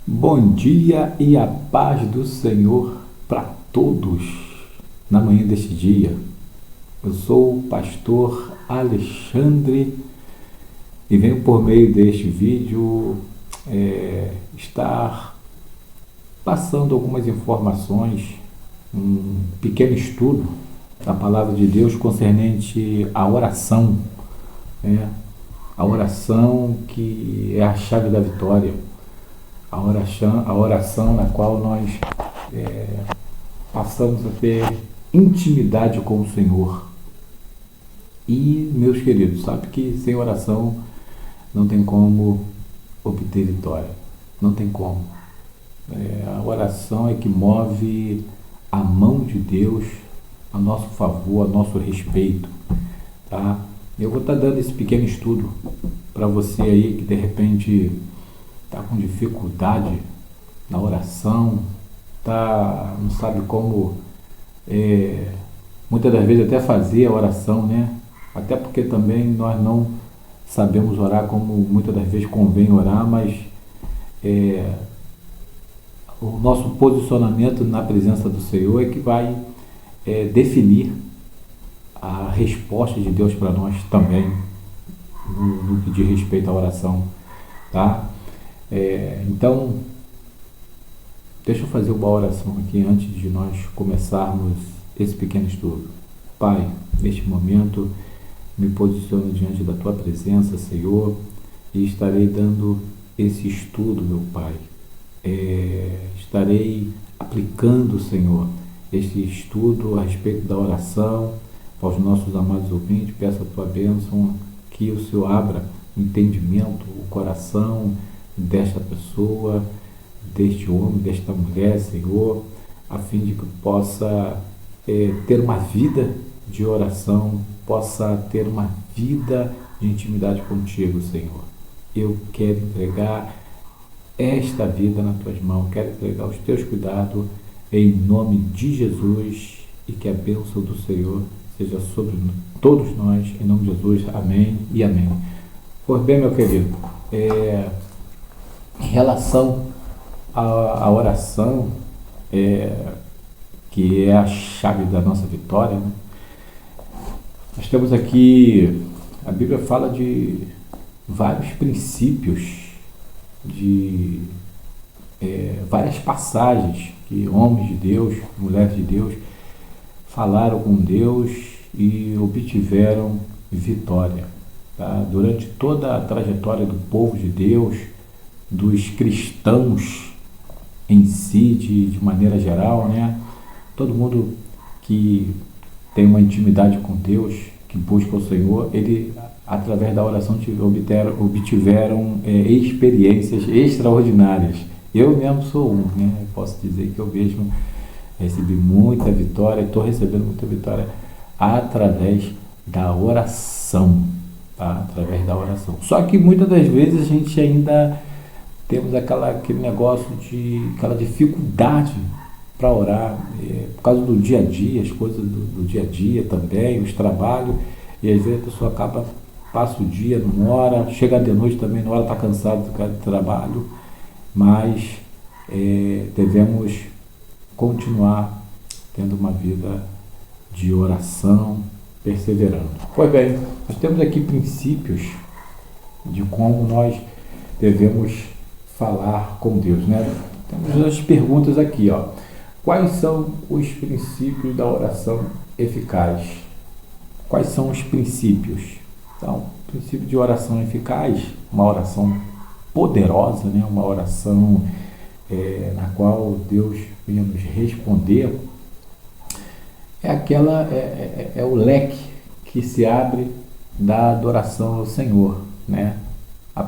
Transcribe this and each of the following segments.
Bom dia e a paz do Senhor para todos na manhã deste dia. Eu sou o pastor Alexandre e venho por meio deste vídeo estar passando algumas informações, um pequeno estudo da palavra de Deus concernente à oração, né? A oração que é a chave da vitória. A oração na qual nós passamos a ter intimidade com o Senhor. E, meus queridos, sabe que sem oração não tem como obter vitória. Não tem como. A oração é que move a mão de Deus a nosso favor, a nosso respeito. Tá? Eu vou estar dando esse pequeno estudo para você aí que de repente está com dificuldade na oração, não sabe como, muitas das vezes até fazer a oração, né? Até porque também nós não sabemos orar como muitas das vezes convém orar, mas o nosso posicionamento na presença do Senhor é que vai definir a resposta de Deus para nós também, no que diz respeito à oração, tá? Então, deixa eu fazer uma oração aqui antes de nós começarmos esse pequeno estudo. Pai, neste momento, me posiciono diante da Tua presença, Senhor, e estarei dando esse estudo, meu Pai. Estarei aplicando, Senhor, este estudo a respeito da oração aos nossos amados ouvintes. Peço a Tua bênção, que o Senhor abra o entendimento, o coração desta pessoa, deste homem, desta mulher, Senhor, a fim de que possa ter uma vida de oração, possa ter uma vida de intimidade contigo, Senhor. Eu quero entregar esta vida nas tuas mãos, quero entregar os teus cuidados em nome de Jesus, e que a bênção do Senhor seja sobre todos nós, em nome de Jesus. Amém e amém. Pois bem, meu querido, em relação à oração, que é a chave da nossa vitória, né? Nós temos aqui, a Bíblia fala de vários princípios, de várias passagens que homens de Deus, mulheres de Deus, falaram com Deus e obtiveram vitória. Tá? Durante toda a trajetória do povo de Deus, dos cristãos em si, de maneira geral, né? Todo mundo que tem uma intimidade com Deus, que busca o Senhor, ele, através da oração, obtiveram experiências extraordinárias. Eu mesmo sou um, né? Eu posso dizer que eu mesmo recebi muita vitória, estou recebendo muita vitória através da oração, tá? Através da oração. Só que muitas das vezes a gente ainda temos aquele negócio aquela dificuldade para orar, por causa do dia a dia, as coisas do dia a dia também, os trabalhos, e às vezes a pessoa passa o dia, não ora, chega de noite também, não ora, está cansado do trabalho, mas devemos continuar tendo uma vida de oração, perseverando. Pois bem, nós temos aqui princípios de como nós devemos falar com Deus, né? Temos as perguntas aqui, ó. Quais são os princípios da oração eficaz? Quais são os princípios? Então, o princípio de oração eficaz, uma oração poderosa, né? Uma oração na qual Deus venha nos responder, é o leque que se abre da adoração ao Senhor, né? A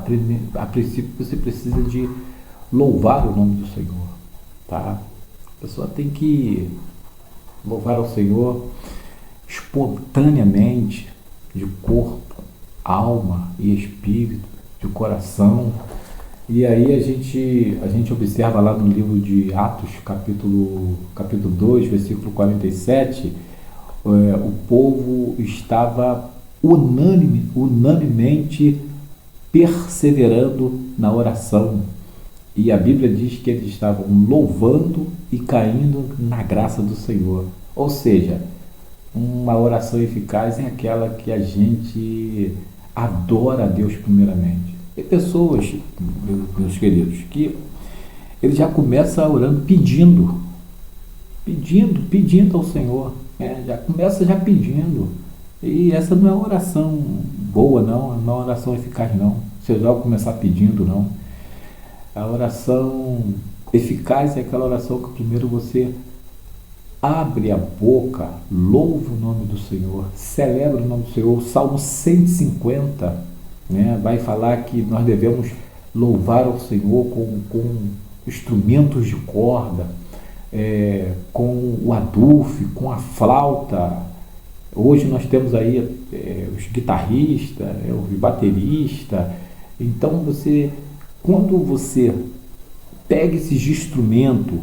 princípio você precisa de louvar o nome do Senhor, tá? A pessoa tem que louvar ao Senhor espontaneamente, de corpo, alma e espírito, de coração. E aí a gente observa lá no livro de Atos, capítulo 2, versículo 47, o povo estava unanimemente perseverando na oração E a Bíblia diz que eles estavam louvando e caindo na graça do Senhor. Ou seja, uma oração eficaz é aquela que a gente adora a Deus primeiramente. Tem pessoas, meus queridos, que ele já começa orando pedindo ao Senhor, né? Já começa já pedindo. E essa não é uma oração boa, não é uma oração eficaz, não. Você já vai começar pedindo, não. A oração eficaz é aquela oração que primeiro você abre a boca, louva o nome do Senhor, celebra o nome do Senhor. O Salmo 150, né, vai falar que nós devemos louvar ao Senhor com instrumentos de corda, com o adufre, com a flauta. Hoje nós temos aí os guitarristas, os bateristas. Então quando você pega esses instrumentos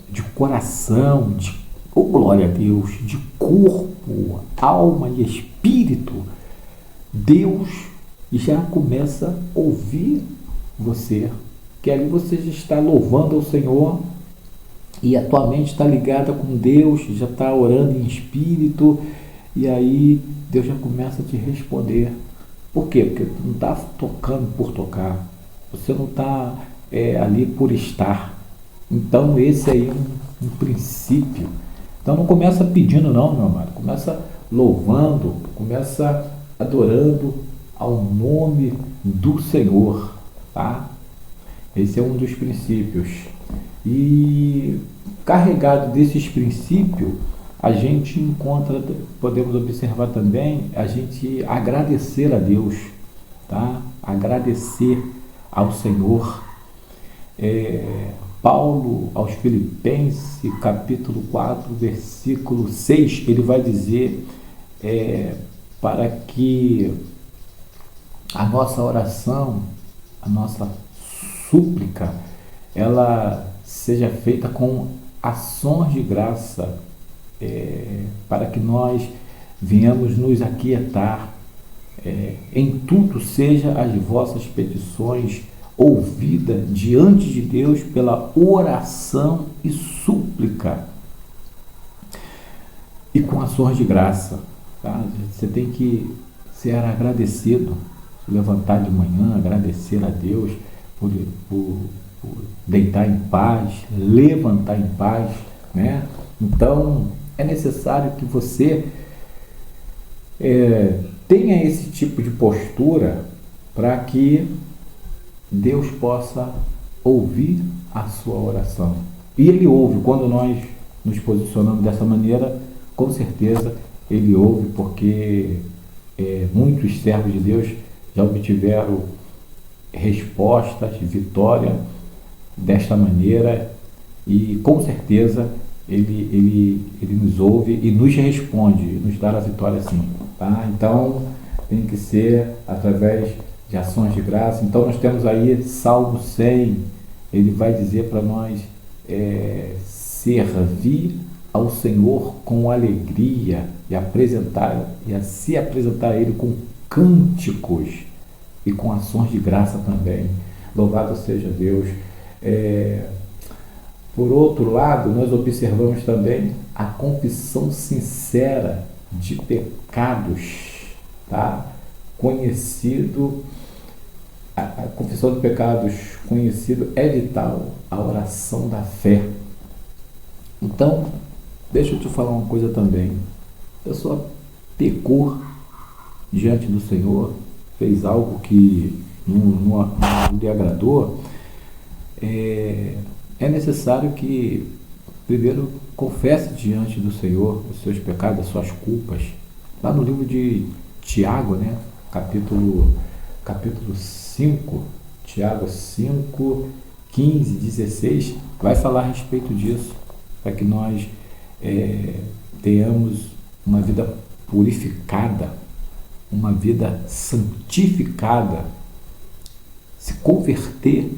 de coração, glória a Deus, de corpo, alma e espírito, Deus já começa a ouvir você, que ali você já está louvando ao Senhor e a tua mente está ligada com Deus, já está orando em espírito, e aí Deus já começa a te responder. Por quê? Porque tu não está tocando por tocar, você não está ali por estar. Então esse aí é um princípio. Então não começa pedindo não, meu amado, começa louvando, começa adorando ao nome do Senhor, tá? Esse é um dos princípios. E carregado desses princípios, a gente encontra, podemos observar também, a gente agradecer a Deus, tá? Agradecer ao Senhor. Paulo aos Filipenses, capítulo 4, versículo 6, ele vai dizer para que a nossa oração, a nossa súplica, ela seja feita com ações de graça, para que nós venhamos nos aquietar. Em tudo seja as vossas petições ouvidas diante de Deus pela oração e súplica e com ações de graça, tá? Você tem que ser agradecido, levantar de manhã, agradecer a Deus por deitar em paz, levantar em paz, né? Então é necessário que você tenha esse tipo de postura para que Deus possa ouvir a sua oração. E Ele ouve quando nós nos posicionamos dessa maneira, com certeza Ele ouve, porque muitos servos de Deus já obtiveram respostas, vitória desta maneira, e com certeza ele nos ouve e nos responde, nos dá a vitória sim, tá? Então tem que ser através de ações de graça. Então nós temos aí Salmo 100, ele vai dizer para nós servir ao Senhor com alegria e se apresentar a Ele com cânticos e com ações de graça também. Louvado seja Deus. Por outro lado, nós observamos também a confissão sincera de pecados, tá? A confissão de pecados conhecido é vital, a oração da fé. Então, deixa eu te falar uma coisa também. A pessoa pecou diante do Senhor, fez algo que não lhe agradou, é necessário que primeiro confesse diante do Senhor os seus pecados, as suas culpas. Lá no livro de Tiago, né, capítulo 5, Tiago 5, 15, 16, vai falar a respeito disso, para que nós tenhamos uma vida purificada, uma vida santificada, se converter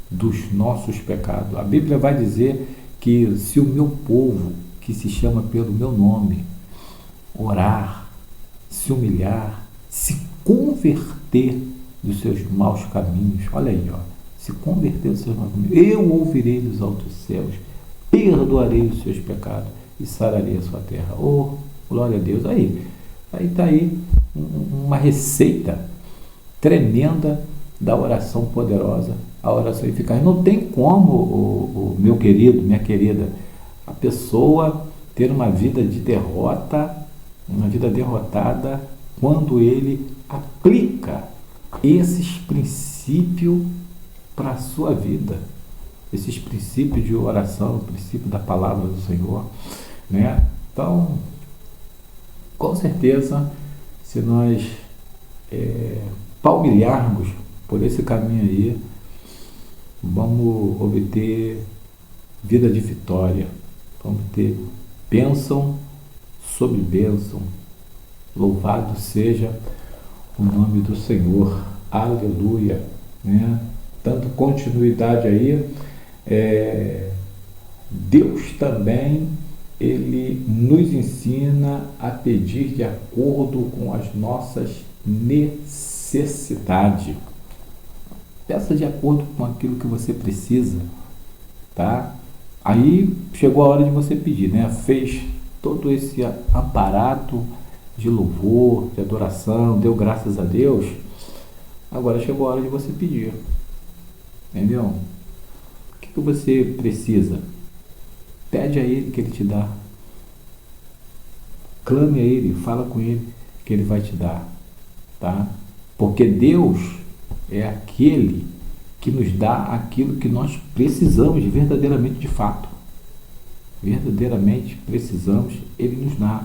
dos nossos pecados. A Bíblia vai dizer que se o meu povo, que se chama pelo meu nome, orar, se humilhar, se converter dos seus maus caminhos, olha aí, ó, se converter dos seus maus caminhos, eu ouvirei dos altos céus, perdoarei os seus pecados e sararei a sua terra. Oh, glória a Deus. Aí está aí uma receita tremenda da oração poderosa, a oração eficaz. Não tem como, o meu querido, minha querida, a pessoa ter uma vida de derrota, uma vida derrotada, quando ele aplica esses princípios para a sua vida, esses princípios de oração, o princípio da palavra do Senhor, né? Então, com certeza, se nós palmilharmos por esse caminho aí, vamos obter vida de vitória, vamos ter bênção sobre bênção. Louvado seja o nome do Senhor, aleluia, né? Dando continuidade aí, Deus também, Ele nos ensina a pedir de acordo com as nossas necessidades. Peça de acordo com aquilo que você precisa, tá? Aí chegou a hora de você pedir, né? Fez todo esse aparato de louvor, de adoração, deu graças a Deus. Agora chegou a hora de você pedir. Entendeu? O que você precisa? Pede a Ele que Ele te dá. Clame a Ele, fala com Ele que Ele vai te dar. Tá? Porque Deus é aquele que nos dá aquilo que nós precisamos verdadeiramente, de fato. Verdadeiramente precisamos, Ele nos dá.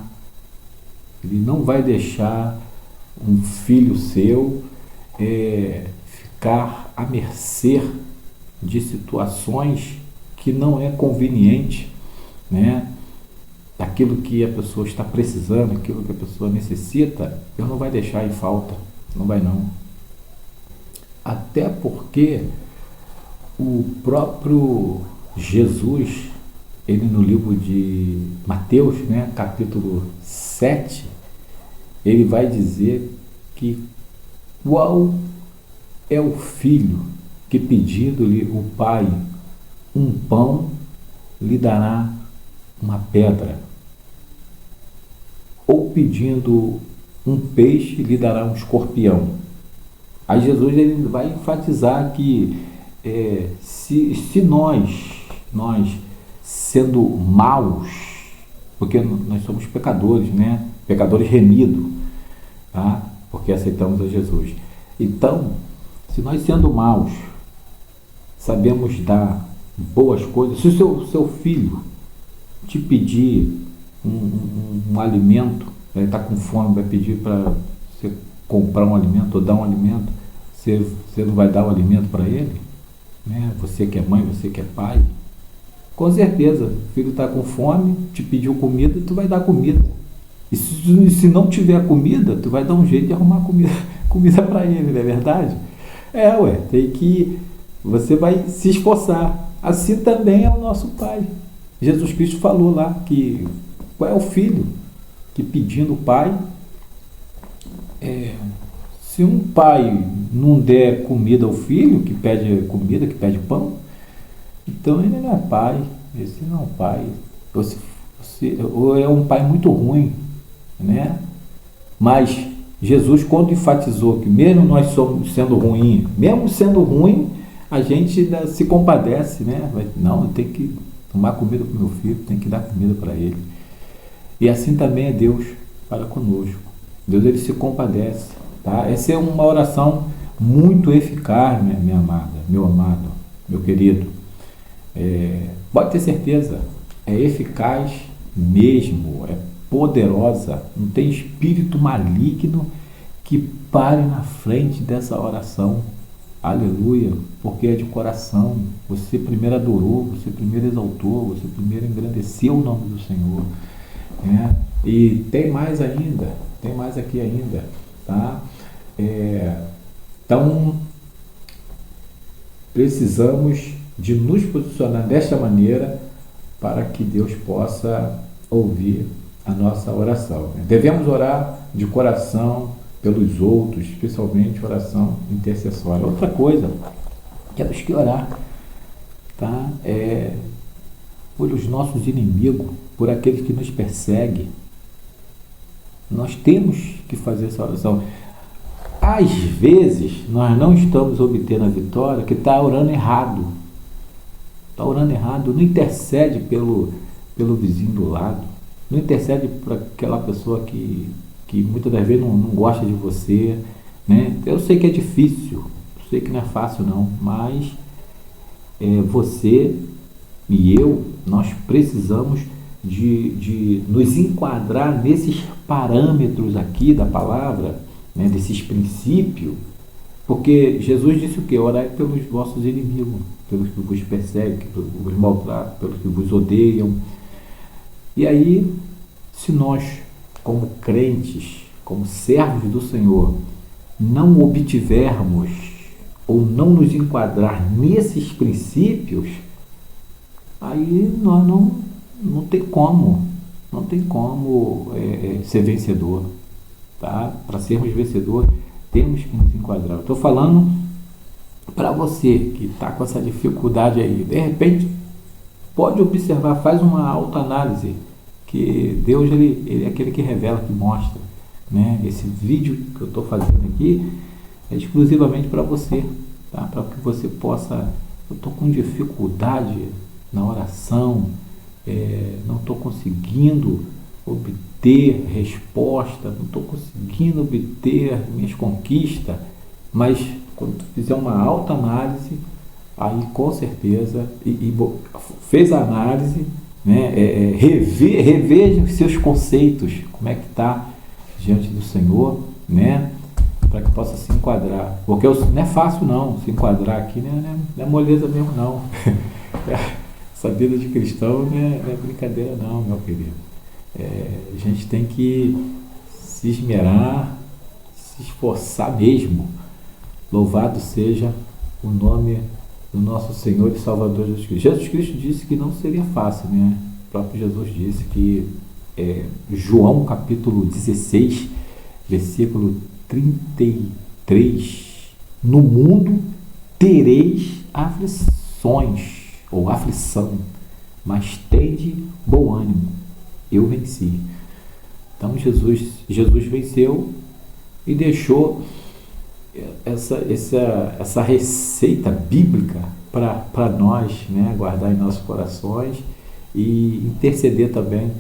Ele não vai deixar um filho seu ficar à mercê de situações que não é conveniente, né? Aquilo que a pessoa está precisando, aquilo que a pessoa necessita, Deus não vai deixar em falta, não vai não. Até porque o próprio Jesus, ele no livro de Mateus, né, capítulo 7, ele vai dizer que qual é o filho que, pedindo-lhe o pai um pão, lhe dará uma pedra, ou pedindo um peixe, lhe dará um escorpião. Aí Jesus, ele vai enfatizar que se nós sendo maus, porque nós somos pecadores, né? Pecadores remidos, tá? Porque aceitamos a Jesus. Então, se nós sendo maus, sabemos dar boas coisas, se o seu filho te pedir um alimento, ele está com fome, vai pedir para você comprar um alimento ou dar um alimento, você não vai dar o alimento para ele? Né? Você que é mãe, você que é pai, com certeza, o filho está com fome, te pediu comida, tu vai dar comida. E se não tiver comida, tu vai dar um jeito de arrumar comida para ele, não é verdade? Você vai se esforçar. Assim também é o nosso Pai. Jesus Cristo falou lá que qual é o filho que, pedindo o pai, se um pai não der comida ao filho, que pede comida, que pede pão, então ele não é pai, esse não é um pai, ou é um pai muito ruim, né? Mas Jesus, quando enfatizou que mesmo nós somos sendo ruim, a gente ainda se compadece, né? Não, tem que tomar comida para o meu filho, tem que dar comida para ele. E assim também é Deus para conosco. Deus, ele se compadece, tá? Essa é uma oração muito eficaz, minha amada, meu amado, meu querido. Pode ter certeza, é eficaz mesmo, é poderosa, não tem espírito maligno que pare na frente dessa oração. Aleluia, porque é de coração. Você primeiro adorou, você primeiro exaltou, você primeiro engrandeceu o nome do Senhor, né? E tem mais aqui ainda, tá? Então, precisamos de nos posicionar desta maneira para que Deus possa ouvir a nossa oração. Devemos orar de coração pelos outros, especialmente oração intercessória. Outra coisa Temos que orar, tá? Por os nossos inimigos, por aqueles que nos perseguem. Nós temos que fazer essa oração. Às vezes, nós não estamos obtendo a vitória, que está orando errado. Está orando errado, não intercede pelo vizinho do lado, não intercede para aquela pessoa que muitas das vezes não gosta de você, né? Eu sei que é difícil, sei que não é fácil não, mas você e eu, nós precisamos de nos enquadrar nesses parâmetros aqui da palavra, né, desses princípios, porque Jesus disse o quê? Orai pelos vossos inimigos, pelos que vos perseguem, que vos maltratam, pelos que vos odeiam. E aí, se nós, como crentes, como servos do Senhor, não obtivermos ou não nos enquadrar nesses princípios, aí nós não tem como ser vencedor, tá? Para sermos vencedor, temos que nos enquadrar. Estou falando para você que está com essa dificuldade aí, de repente, pode observar, faz uma autoanálise, que Deus ele é aquele que revela, que mostra, né? Esse vídeo que eu estou fazendo aqui é exclusivamente para você, tá? Para que você possa, eu estou com dificuldade na oração, não estou conseguindo obter resposta, não estou conseguindo obter minhas conquistas, mas quando tu fizer uma autoanálise, aí com certeza, fez a análise, né, reveja os seus conceitos, como é que está diante do Senhor, né, para que possa se enquadrar, porque não é fácil não, se enquadrar aqui, né, não é moleza mesmo não. Essa vida de cristão não é brincadeira não, meu querido. A gente tem que se esmerar, se esforçar mesmo. Louvado seja o nome do nosso Senhor e Salvador Jesus Cristo. Jesus Cristo disse que não seria fácil, né? O próprio Jesus disse que, João capítulo 16, versículo 33, no mundo tereis aflições, ou aflição, mas tende bom ânimo, eu venci. Então Jesus venceu e deixou essa receita bíblica para nós, né, guardar em nossos corações e interceder também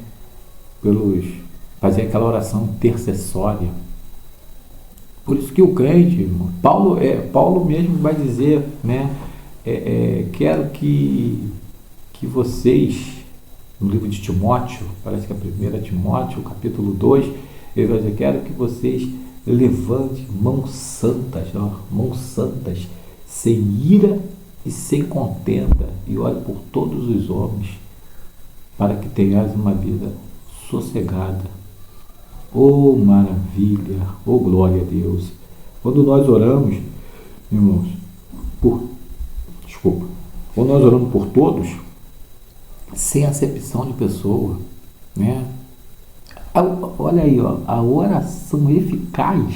fazer aquela oração intercessória. Por isso que o crente, Paulo mesmo vai dizer, né, quero que vocês, no livro de Timóteo, parece que é 1 Timóteo, capítulo 2, ele vai dizer, quero que vocês levantem mãos santas, sem ira e sem contenda, e ore por todos os homens, para que tenhais uma vida sossegada. Oh maravilha, oh glória a Deus. Quando nós oramos, irmãos, quando nós oramos por todos, sem acepção de pessoa, né? Olha aí, ó, a oração eficaz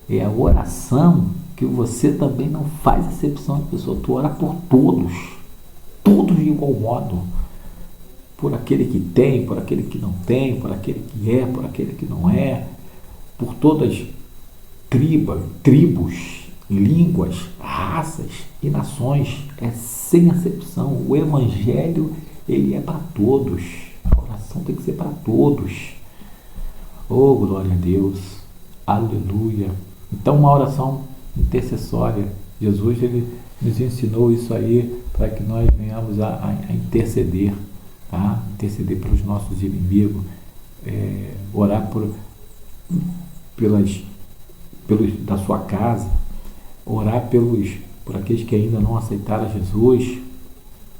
é a oração que você também não faz acepção de pessoa. Tu ora por todos de igual modo, por aquele que tem, por aquele que não tem, por aquele que é, por aquele que não é, por todas tribos, línguas, raças e nações, sem acepção. O evangelho, ele é para todos. A oração tem que ser para todos. Oh, glória a Deus, aleluia. Então, uma oração intercessória, Jesus, ele nos ensinou isso aí para que nós venhamos a interceder, tá? Interceder pelos nossos inimigos, orar da sua casa, orar por aqueles que ainda não aceitaram Jesus,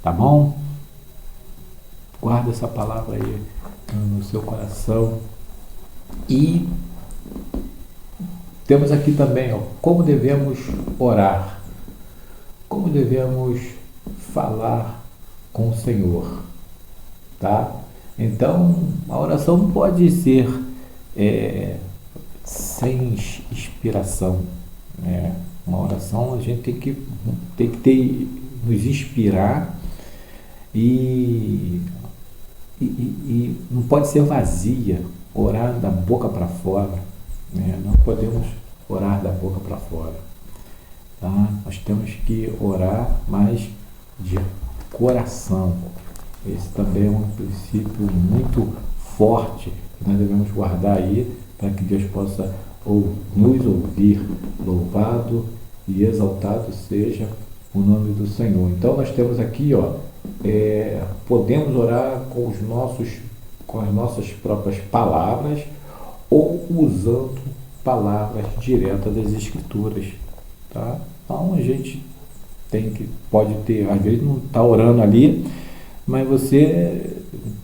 tá bom? Guarda essa palavra aí no seu coração. E temos aqui também, ó, como devemos orar, como devemos falar com o Senhor, tá? Então, a oração não pode ser sem inspiração, né? Uma oração a gente tem que ter, nos inspirar e, e não pode ser vazia, orar da boca para fora, né? Não podemos orar da boca para fora, tá? Nós temos que orar mais de coração. Esse também é um princípio muito forte que nós devemos guardar aí para que Deus possa nos ouvir. Louvado e exaltado seja o nome do Senhor. Então nós temos aqui, podemos orar com as nossas próprias palavras ou usando palavras diretas das Escrituras, tá? Então a gente pode ter, às vezes não está orando ali, mas você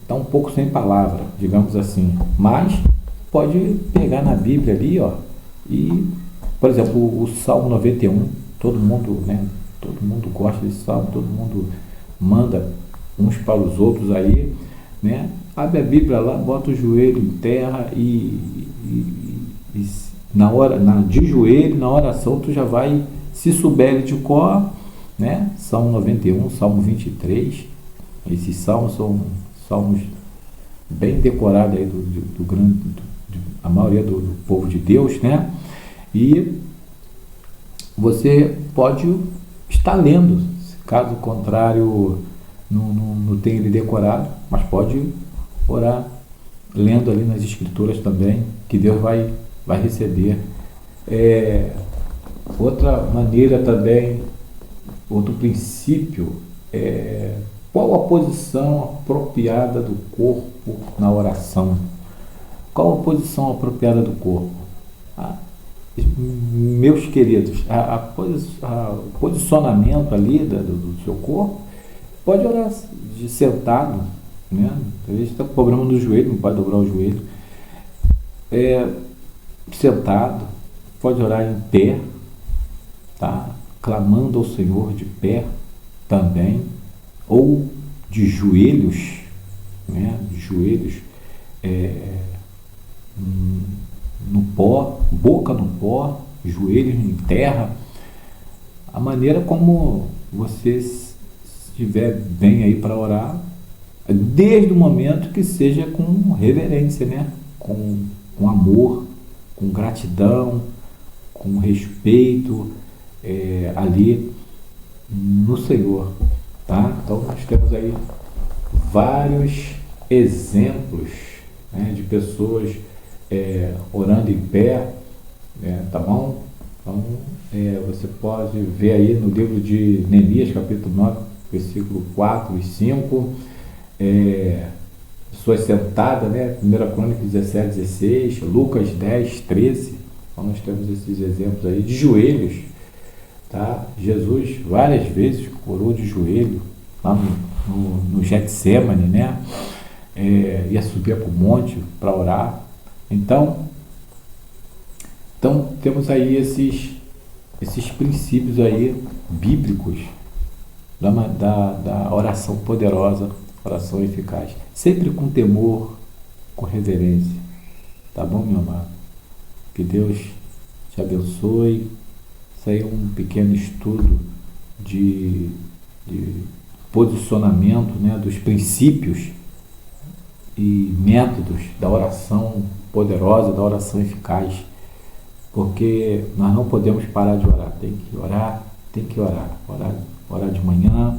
está um pouco sem palavra, digamos assim, mas pode pegar na Bíblia ali, e, por exemplo, o Salmo 91, todo mundo, né, todo mundo gosta desse salmo, todo mundo manda uns para os outros aí, né? Abre a Bíblia lá, bota o joelho em terra e de joelho, na oração, tu já vai, se souber ele de cor, né? Salmo 91, Salmo 23, esses salmos são salmos bem decorados aí a maioria do povo de Deus, né? E você pode estar lendo, caso contrário não tenha ele decorado, mas pode orar lendo ali nas Escrituras também, que Deus vai receber. Outra maneira também, outro princípio qual a posição apropriada do corpo na oração? Qual a posição apropriada do corpo? Meus queridos, o posicionamento ali do seu corpo, pode orar de sentado, né? Às vezes está com problema no joelho, não pode dobrar o joelho. Sentado, pode orar em pé, tá? Clamando ao Senhor de pé também, ou de joelhos, né? De joelhos no pó, boca no pó, joelhos em terra, a maneira como você estiver bem aí para orar, desde o momento que seja com reverência, né? Com amor, com gratidão, com respeito ali no Senhor, tá? Então nós temos aí vários exemplos, né, de pessoas orando em pé, tá bom? Então você pode ver aí no livro de Neemias, capítulo 9, versículo 4 e 5, pessoas sentadas, né? 1 Crônica 17, 16, Lucas 10, 13. Então nós temos esses exemplos aí de joelhos, tá? Jesus várias vezes orou de joelho lá no Getsemane, né? Ia subir para o monte para orar. Então temos aí esses princípios aí bíblicos da oração poderosa, oração eficaz, sempre com temor, com reverência, tá bom, meu amado? Que Deus te abençoe. Isso aí é um pequeno estudo de posicionamento, né, dos princípios e métodos da oração poderosa, da oração eficaz, porque nós não podemos parar de orar, tem que orar de manhã,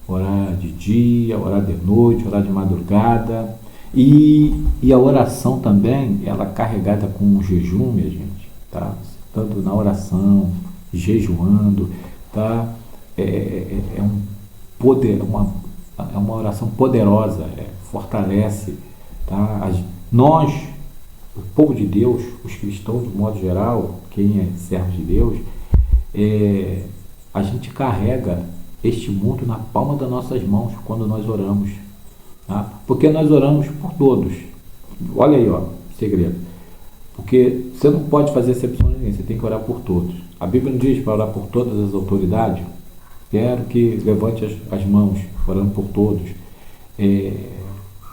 orar de dia, orar de noite, orar de madrugada, e a oração também, ela é carregada com um jejum, minha gente, tá? Tanto na oração, jejuando, tá? É uma oração poderosa, fortalece, tá? Nós, o povo de Deus, os cristãos de modo geral, quem é servo de Deus, a gente carrega este mundo na palma das nossas mãos quando nós oramos, tá? Porque nós oramos por todos. Olha aí, segredo. Porque você não pode fazer exceção de ninguém, você tem que orar por todos. A Bíblia não diz para orar por todas as autoridades. Quero que levante as mãos, orando por todos,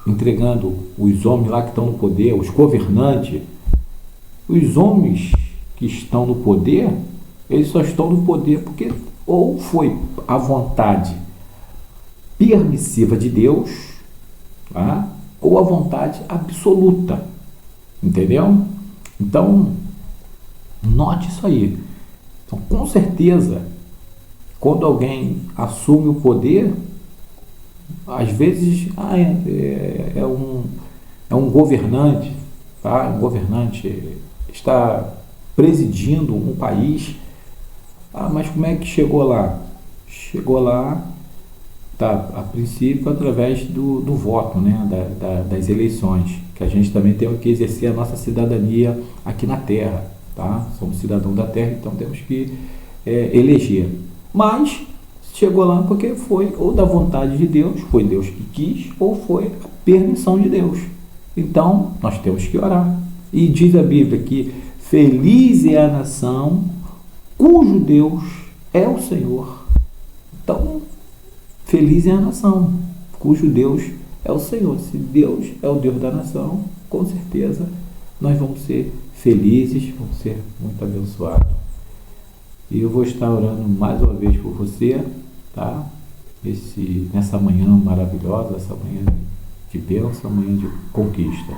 entregando os homens lá que estão no poder, os governantes, os homens que estão no poder, Eles só estão no poder porque ou foi a vontade permissiva de Deus, tá? Ou a vontade absoluta, entendeu? Então, note isso aí. Então, com certeza, quando alguém assume o poder, às vezes é um governante, tá? Um governante está presidindo um país. Mas como é que chegou lá? Chegou lá, tá, a princípio, através do voto, né? Das eleições, que a gente também tem que exercer a nossa cidadania aqui na Terra, tá? Somos cidadãos da Terra, então temos que eleger. Mas chegou lá porque foi ou da vontade de Deus, foi Deus que quis, ou foi a permissão de Deus. Então, nós temos que orar. E diz a Bíblia que feliz é a nação cujo Deus é o Senhor. Então, feliz é a nação cujo Deus é o Senhor. Se Deus é o Deus da nação, com certeza nós vamos ser felizes, vamos ser muito abençoados. E eu vou estar orando mais uma vez por você, tá? Nessa manhã maravilhosa, essa manhã de bênção, manhã de conquista.